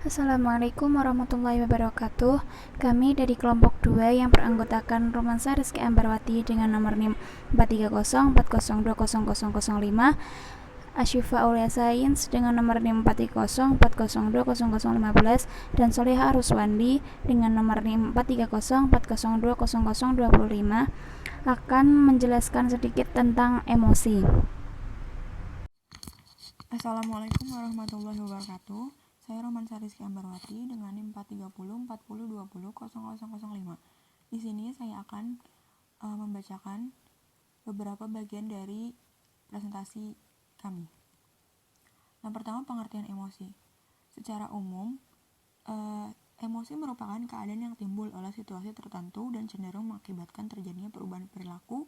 Assalamualaikum warahmatullahi wabarakatuh. Kami dari kelompok 2 yang beranggotakan Romansa Rizky Ambarwati dengan nomor NIM 43040200005, Asyifa Aulia Sains dengan nomor NIM 43040200015, dan Soleha Ruswandi dengan nomor NIM 43040200025 akan menjelaskan sedikit tentang emosi. Assalamualaikum warahmatullahi wabarakatuh. Saya Romansa Rizky Ambarwati dengan NIM 43040200005. Di sini saya akan membacakan beberapa bagian dari presentasi kami. Yang pertama, pengertian emosi. Secara umum, emosi merupakan keadaan yang timbul oleh situasi tertentu dan cenderung mengakibatkan terjadinya perubahan perilaku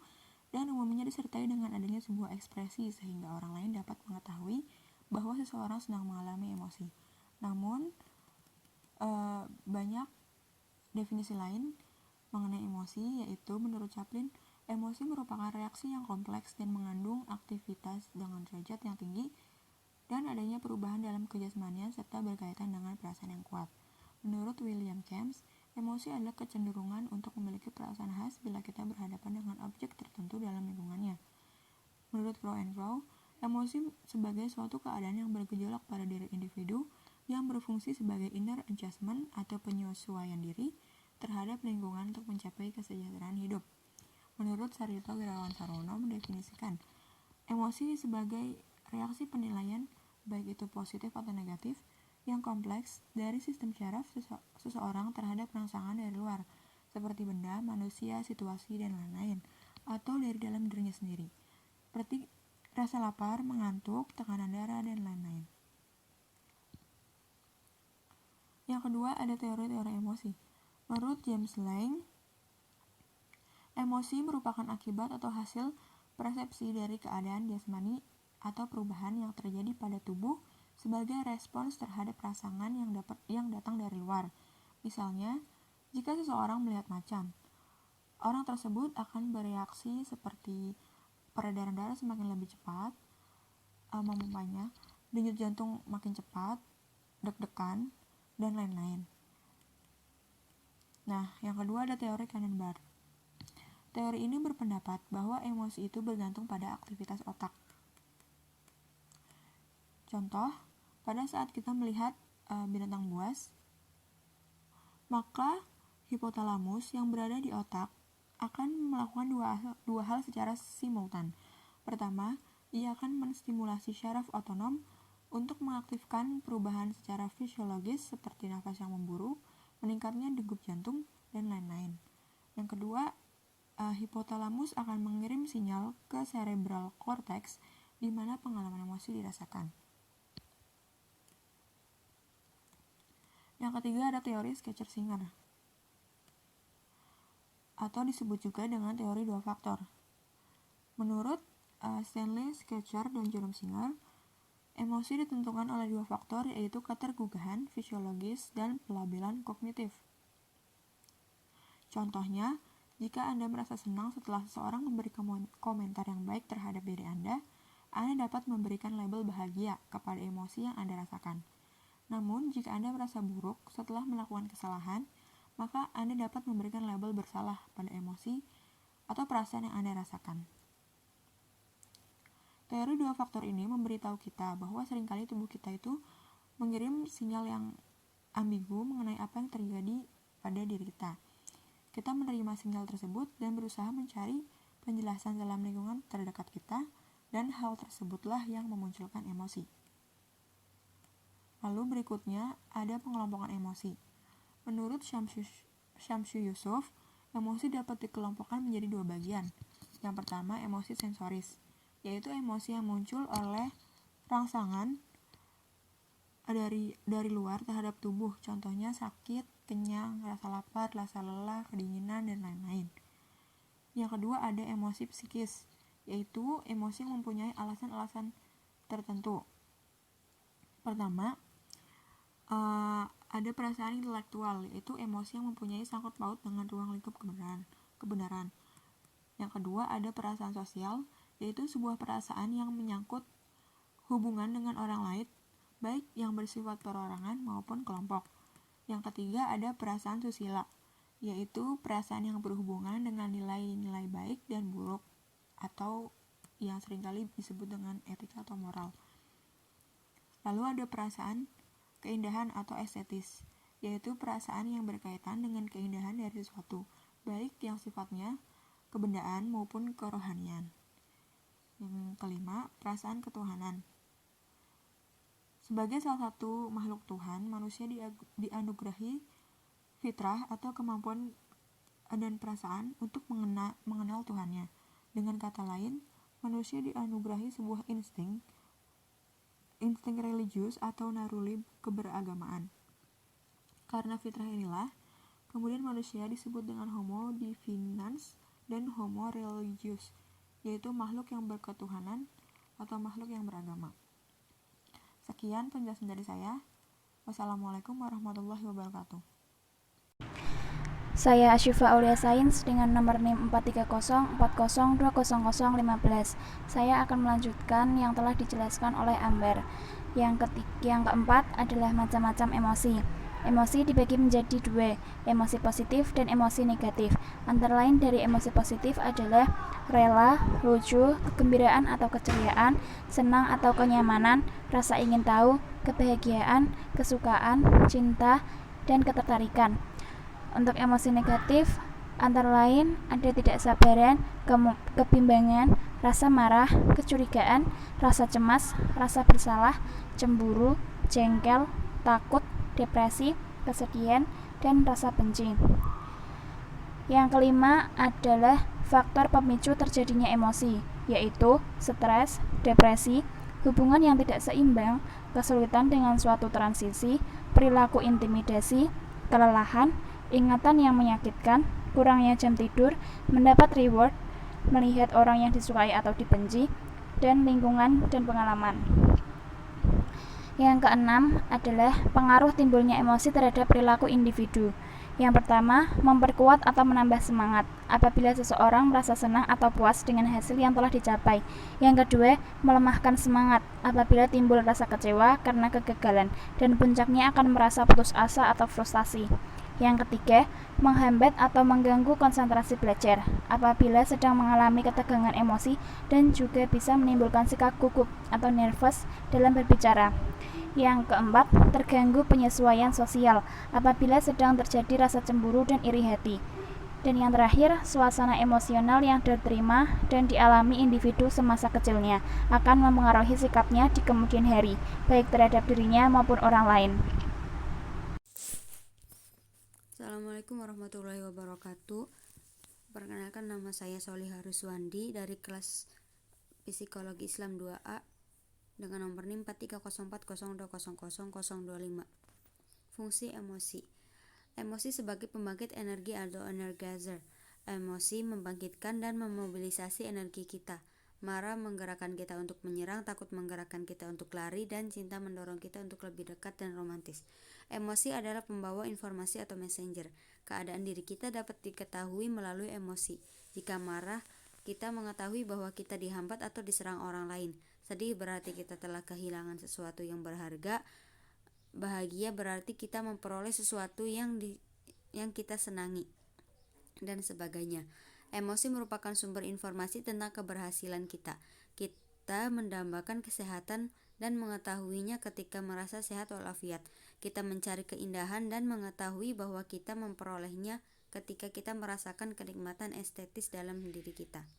dan umumnya disertai dengan adanya sebuah ekspresi sehingga orang lain dapat mengetahui bahwa seseorang sedang mengalami emosi. Namun, banyak definisi lain mengenai emosi, yaitu menurut Chaplin, emosi merupakan reaksi yang kompleks dan mengandung aktivitas dengan derajat yang tinggi dan adanya perubahan dalam kejasmanian serta berkaitan dengan perasaan yang kuat. Menurut William James, emosi adalah kecenderungan untuk memiliki perasaan khas bila kita berhadapan dengan objek tertentu dalam lingkungannya. Menurut Crow, emosi sebagai suatu keadaan yang bergejolak pada diri individu yang berfungsi sebagai inner adjustment atau penyesuaian diri terhadap lingkungan untuk mencapai kesejahteraan hidup. Menurut Sarjito Gunawan Sarono mendefinisikan emosi sebagai reaksi penilaian, baik itu positif atau negatif, yang kompleks dari sistem syaraf seseorang terhadap rangsangan dari luar, seperti benda, manusia, situasi, dan lain-lain, atau dari dalam dirinya sendiri, seperti rasa lapar, mengantuk, tekanan darah, dan lain-lain. Yang kedua, ada teori-teori emosi. Menurut James Lange, emosi merupakan akibat atau hasil persepsi dari keadaan jasmani atau perubahan yang terjadi pada tubuh sebagai respons terhadap rangsangan yang datang dari luar. Misalnya, jika seseorang melihat macan, orang tersebut akan bereaksi seperti peredaran darah semakin lebih cepat, memumpanya, denyut jantung makin cepat, deg-degan, dan lain-lain. Nah, yang kedua ada teori Cannon-Bard. Teori ini berpendapat bahwa emosi itu bergantung pada aktivitas otak. Contoh, pada saat kita melihat binatang buas, maka hipotalamus yang berada di otak akan melakukan dua hal secara simultan. Pertama, ia akan menstimulasi syaraf otonom untuk mengaktifkan perubahan secara fisiologis seperti nafas yang memburu, meningkatnya degup jantung, dan lain-lain. Yang kedua, hipotalamus akan mengirim sinyal ke cerebral cortex di mana pengalaman emosi dirasakan. Yang ketiga ada teori Schaefer-Singer, atau disebut juga dengan teori dua faktor. Menurut Stanley Schaefer dan Jerome Singer, emosi ditentukan oleh dua faktor, yaitu ketergugahan fisiologis dan pelabelan kognitif. Contohnya, jika Anda merasa senang setelah seseorang memberi komentar yang baik terhadap diri Anda dapat memberikan label bahagia kepada emosi yang Anda rasakan. Namun, jika Anda merasa buruk setelah melakukan kesalahan, maka Anda dapat memberikan label bersalah pada emosi atau perasaan yang Anda rasakan. Teori dua faktor ini memberitahu kita bahwa seringkali tubuh kita itu mengirim sinyal yang ambigu mengenai apa yang terjadi pada diri kita. Kita menerima sinyal tersebut dan berusaha mencari penjelasan dalam lingkungan terdekat kita, dan hal tersebutlah yang memunculkan emosi. Lalu berikutnya ada pengelompokan emosi. Menurut Syamsu Yusuf, emosi dapat dikelompokkan menjadi dua bagian. Yang pertama, emosi sensoris, yaitu emosi yang muncul oleh rangsangan dari luar terhadap tubuh, contohnya sakit, kenyang, rasa lapar, rasa lelah, kedinginan, dan lain-lain. Yang kedua ada emosi psikis, yaitu emosi yang mempunyai alasan-alasan tertentu. Pertama, ada perasaan intelektual, yaitu emosi yang mempunyai sangkut paut dengan ruang lingkup kebenaran. Yang kedua ada perasaan sosial, yaitu sebuah perasaan yang menyangkut hubungan dengan orang lain, baik yang bersifat perorangan maupun kelompok. Yang ketiga ada perasaan susila, yaitu perasaan yang berhubungan dengan nilai-nilai baik dan buruk atau yang seringkali disebut dengan etika atau moral. Lalu ada perasaan keindahan atau estetis, yaitu perasaan yang berkaitan dengan keindahan dari sesuatu, baik yang sifatnya kebendaan maupun kerohanian. Yang kelima, perasaan ketuhanan. Sebagai salah satu makhluk Tuhan, manusia dianugerahi fitrah atau kemampuan dan perasaan untuk mengenal Tuhannya. Dengan kata lain, manusia dianugerahi sebuah insting religius atau naruli keberagamaan. Karena fitrah inilah, kemudian manusia disebut dengan homo divinans dan homo religius, yaitu makhluk yang berketuhanan atau makhluk yang beragama. Sekian penjelasan dari saya. Wassalamualaikum warahmatullahi wabarakatuh. Saya Asyifa Aulia Sains dengan nomor NIM 43040200015. Saya akan melanjutkan yang telah dijelaskan oleh Amber. Yang keempat adalah macam-macam emosi. Emosi dibagi menjadi dua, emosi positif dan emosi negatif. Antara lain dari emosi positif adalah rela, lucu, kegembiraan atau keceriaan, senang atau kenyamanan, rasa ingin tahu, kebahagiaan, kesukaan, cinta, dan ketertarikan. Untuk emosi negatif, antara lain ada tidak sabaran, kebimbangan, rasa marah, kecurigaan, rasa cemas, rasa bersalah, cemburu, jengkel, takut, depresi, kesedihan, dan rasa benci. Yang kelima adalah faktor pemicu terjadinya emosi, yaitu stres, depresi, hubungan yang tidak seimbang, kesulitan dengan suatu transisi, perilaku intimidasi, kelelahan, ingatan yang menyakitkan, kurangnya jam tidur, mendapat reward, melihat orang yang disukai atau dibenci, dan lingkungan dan pengalaman. Yang keenam adalah pengaruh timbulnya emosi terhadap perilaku individu. Yang pertama, memperkuat atau menambah semangat apabila seseorang merasa senang atau puas dengan hasil yang telah dicapai. Yang kedua, melemahkan semangat apabila timbul rasa kecewa karena kegagalan dan puncaknya akan merasa putus asa atau frustasi. Yang ketiga, menghambat atau mengganggu konsentrasi belajar apabila sedang mengalami ketegangan emosi dan juga bisa menimbulkan sikap gugup atau nervous dalam berbicara. Yang keempat, terganggu penyesuaian sosial apabila sedang terjadi rasa cemburu dan iri hati. Dan yang terakhir, suasana emosional yang diterima dan dialami individu semasa kecilnya akan mempengaruhi sikapnya di kemudian hari, baik terhadap dirinya maupun orang lain. Assalamualaikum warahmatullahi wabarakatuh. Perkenalkan, nama saya Solihah Ruswandi dari kelas Psikologi Islam 2A dengan nomor NIM 43040200025. Fungsi emosi. Emosi sebagai pembangkit energi atau energizer. Emosi membangkitkan dan memobilisasi energi kita. Marah menggerakkan kita untuk menyerang, takut menggerakkan kita untuk lari, dan cinta mendorong kita untuk lebih dekat dan romantis. Emosi adalah pembawa informasi atau messenger. Keadaan diri kita dapat diketahui melalui emosi. Jika marah, kita mengetahui bahwa kita dihambat atau diserang orang lain. Sedih berarti kita telah kehilangan sesuatu yang berharga. Bahagia berarti kita memperoleh sesuatu yang kita senangi, dan sebagainya. Emosi merupakan sumber informasi tentang keberhasilan kita. Kita mendambakan kesehatan dan mengetahuinya ketika merasa sehat walafiat. Kita mencari keindahan dan mengetahui bahwa kita memperolehnya ketika kita merasakan kenikmatan estetis dalam diri kita.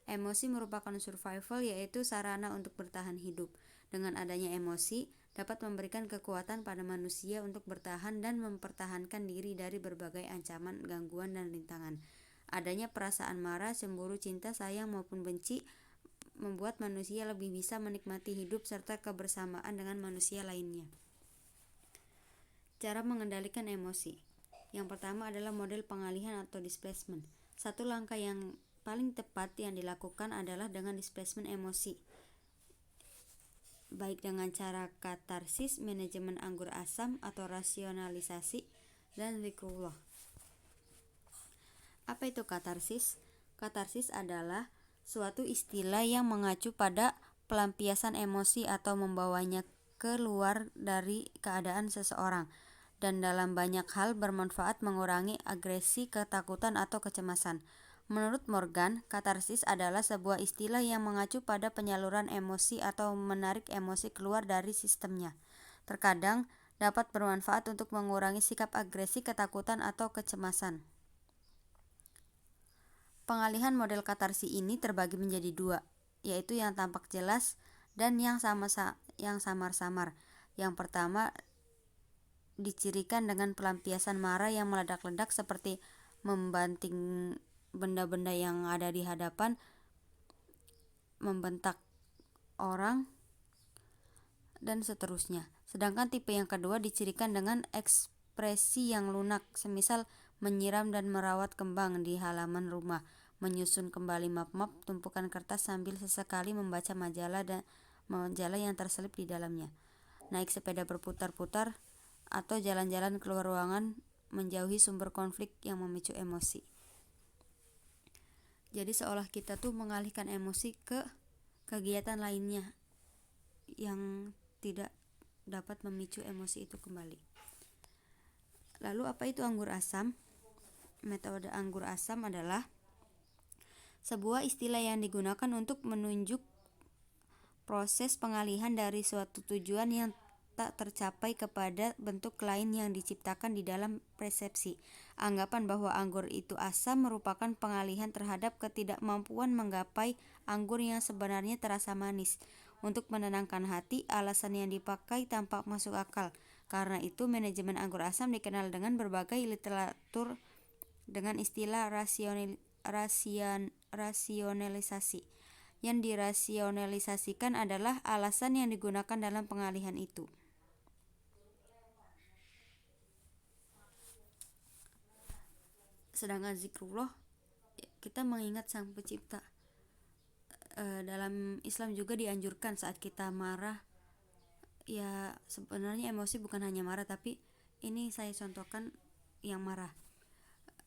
Emosi merupakan survival, yaitu sarana untuk bertahan hidup. Dengan adanya emosi, dapat memberikan kekuatan pada manusia untuk bertahan dan mempertahankan diri dari berbagai ancaman, gangguan, dan rintangan. Adanya perasaan marah, cemburu, cinta, sayang, maupun benci membuat manusia lebih bisa menikmati hidup serta kebersamaan dengan manusia lainnya. Cara mengendalikan emosi. Yang pertama adalah model pengalihan atau displacement. Satu langkah yang paling tepat yang dilakukan adalah dengan displacement emosi, baik dengan cara katarsis, manajemen anggur asam, atau rasionalisasi, dan zikrullah. Apa itu katarsis? Katarsis adalah suatu istilah yang mengacu pada pelampiasan emosi atau membawanya keluar dari keadaan seseorang, dan dalam banyak hal bermanfaat mengurangi agresi, ketakutan, atau kecemasan. Menurut Morgan, katarsis adalah sebuah istilah yang mengacu pada penyaluran emosi atau menarik emosi keluar dari sistemnya. Terkadang dapat bermanfaat untuk mengurangi sikap agresi, ketakutan, atau kecemasan. Pengalihan model katarsi ini terbagi menjadi dua, yaitu yang tampak jelas dan yang samar-samar. Yang pertama dicirikan dengan pelampiasan marah yang meledak-ledak seperti membanting benda-benda yang ada di hadapan, membentak orang, dan seterusnya. Sedangkan tipe yang kedua dicirikan dengan ekspresi yang lunak, semisal menyiram dan merawat kembang di halaman rumah, menyusun kembali map-map, tumpukan kertas sambil sesekali membaca majalah yang terselip di dalamnya, naik sepeda berputar-putar, atau jalan-jalan keluar ruangan menjauhi sumber konflik yang memicu emosi. Jadi seolah kita tuh mengalihkan emosi ke kegiatan lainnya yang tidak dapat memicu emosi itu kembali. Lalu apa itu anggur asam? Metode anggur asam adalah sebuah istilah yang digunakan untuk menunjuk proses pengalihan dari suatu tujuan yang tak tercapai kepada bentuk lain yang diciptakan di dalam persepsi. Anggapan bahwa anggur itu asam merupakan pengalihan terhadap ketidakmampuan menggapai anggur yang sebenarnya terasa manis. Untuk menenangkan hati, alasan yang dipakai tampak masuk akal. Karena itu, manajemen anggur asam dikenal dengan berbagai literatur dengan istilah rasionalisasi. Yang dirasionalisasikan adalah alasan yang digunakan dalam pengalihan itu. Sedangkan zikrullah, kita mengingat Sang Pencipta. Dalam Islam juga dianjurkan saat kita marah, ya sebenarnya emosi bukan hanya marah, tapi ini saya contohkan yang marah.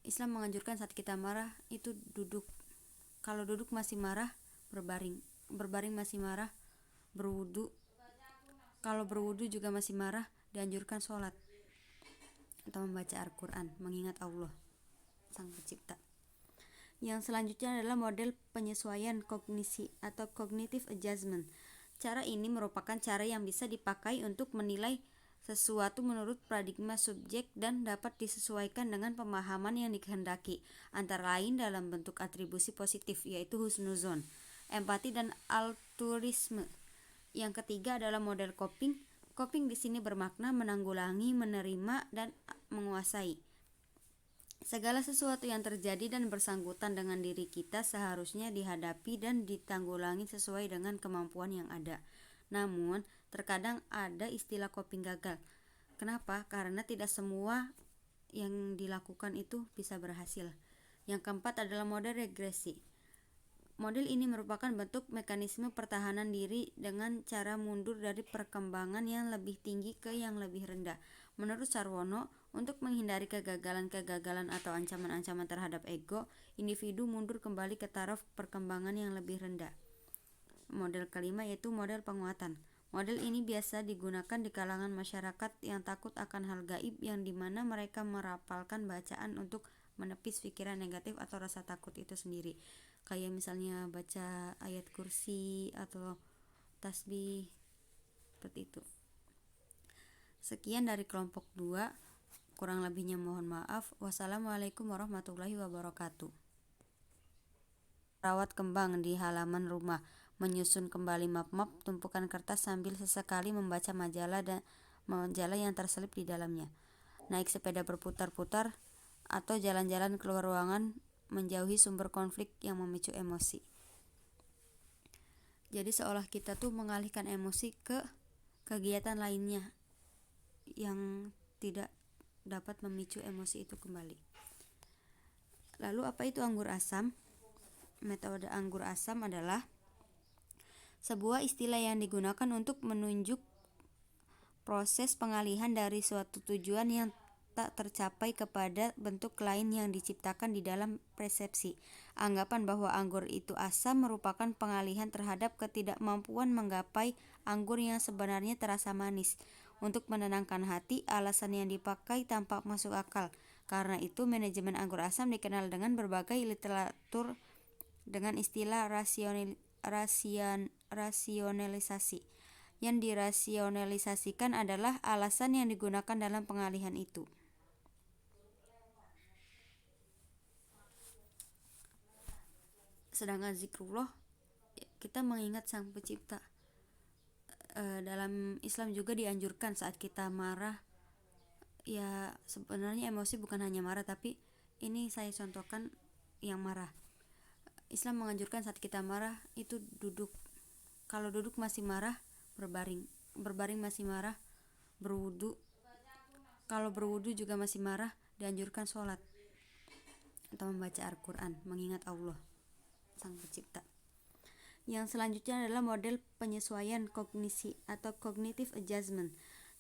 Islam menganjurkan saat kita marah itu duduk. Kalau duduk masih marah, berbaring masih marah, berwudu. Kalau berwudu juga masih marah, dianjurkan sholat atau membaca Al-Quran, mengingat Allah Sang Pencipta. Yang selanjutnya adalah model penyesuaian kognisi atau cognitive adjustment. Cara ini merupakan cara yang bisa dipakai untuk menilai sesuatu menurut paradigma subjek dan dapat disesuaikan dengan pemahaman yang dikehendaki, antara lain dalam bentuk atribusi positif, yaitu husnuzon, empati, dan altruisme. Yang ketiga adalah model coping. Coping di sini bermakna menanggulangi, menerima, dan menguasai. Segala sesuatu yang terjadi dan bersangkutan dengan diri kita seharusnya dihadapi dan ditanggulangi sesuai dengan kemampuan yang ada. Namun, terkadang ada istilah coping gagal. Kenapa? Karena tidak semua yang dilakukan itu bisa berhasil. Yang keempat adalah model regresi. Model ini merupakan bentuk mekanisme pertahanan diri dengan cara mundur dari perkembangan yang lebih tinggi ke yang lebih rendah. Menurut Sarwono, untuk menghindari kegagalan-kegagalan atau ancaman-ancaman terhadap ego, individu mundur kembali ke taraf perkembangan yang lebih rendah. Model kelima yaitu model penguatan. Model ini biasa digunakan di kalangan masyarakat yang takut akan hal gaib, yang dimana mereka merapalkan bacaan untuk menepis pikiran negatif atau rasa takut itu sendiri. Kayak misalnya baca ayat kursi atau tasbih, seperti itu. Sekian dari kelompok 2. Kurang lebihnya mohon maaf. Wassalamualaikum warahmatullahi wabarakatuh. Rawat kembang di halaman rumah, menyusun kembali map-map, tumpukan kertas sambil sesekali membaca majalah yang terselip di dalamnya, naik sepeda berputar-putar, atau jalan-jalan keluar ruangan menjauhi sumber konflik yang memicu emosi. Jadi seolah kita tuh mengalihkan emosi ke kegiatan lainnya yang tidak dapat memicu emosi itu kembali. Lalu apa itu anggur asam? Metode anggur asam adalah sebuah istilah yang digunakan untuk menunjuk proses pengalihan dari suatu tujuan yang tak tercapai kepada bentuk lain yang diciptakan di dalam persepsi. Anggapan bahwa anggur itu asam merupakan pengalihan terhadap ketidakmampuan menggapai anggur yang sebenarnya terasa manis. Untuk menenangkan hati, alasan yang dipakai tampak masuk akal. Karena itu, manajemen anggur asam dikenal dengan berbagai literatur dengan istilah rasionalisasi. Yang dirasionalisasikan adalah alasan yang digunakan dalam pengalihan itu. Sedangkan zikrullah, kita mengingat Sang Pencipta. Dalam Islam juga dianjurkan saat kita marah. Ya, sebenarnya emosi bukan hanya marah, tapi ini saya contohkan yang marah. Islam menganjurkan saat kita marah itu duduk. Kalau duduk masih marah, berbaring. Berbaring masih marah, berwudu. Kalau berwudu juga masih marah, dianjurkan sholat atau membaca Al-Quran, mengingat Allah, Sang Pencipta. Yang selanjutnya adalah model penyesuaian kognisi atau cognitive adjustment.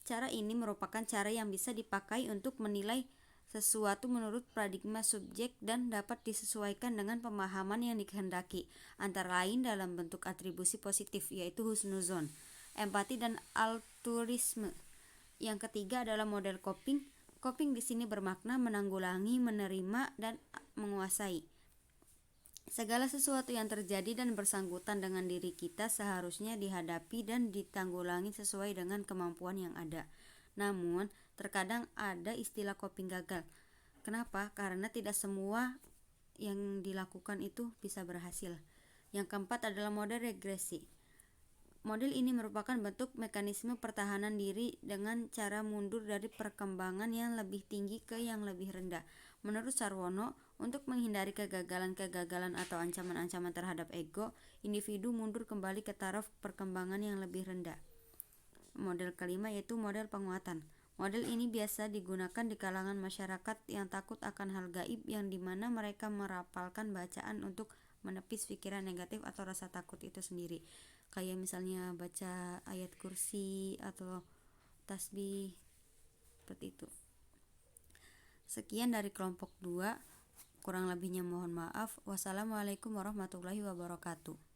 Cara ini merupakan cara yang bisa dipakai untuk menilai sesuatu menurut paradigma subjek dan dapat disesuaikan dengan pemahaman yang dikehendaki, antara lain dalam bentuk atribusi positif, yaitu husnuzon, empati, dan altruisme. Yang ketiga adalah model coping. Coping di sini bermakna menanggulangi, menerima, dan menguasai. Segala sesuatu yang terjadi dan bersangkutan dengan diri kita seharusnya dihadapi dan ditanggulangi sesuai dengan kemampuan yang ada. Namun, terkadang ada istilah coping gagal. Kenapa? Karena tidak semua yang dilakukan itu bisa berhasil. Yang keempat adalah model regresi. Model ini merupakan bentuk mekanisme pertahanan diri dengan cara mundur dari perkembangan yang lebih tinggi ke yang lebih rendah. Menurut Sarwono, untuk menghindari kegagalan-kegagalan atau ancaman-ancaman terhadap ego, individu mundur kembali ke taraf perkembangan yang lebih rendah. Model kelima yaitu model penguatan. Model ini biasa digunakan di kalangan masyarakat yang takut akan hal gaib, yang dimana mereka merapalkan bacaan untuk menepis pikiran negatif atau rasa takut itu sendiri. Kayak misalnya baca ayat kursi atau tasbih, seperti itu. Sekian dari kelompok 2. Kurang lebihnya mohon maaf. Wassalamualaikum warahmatullahi wabarakatuh.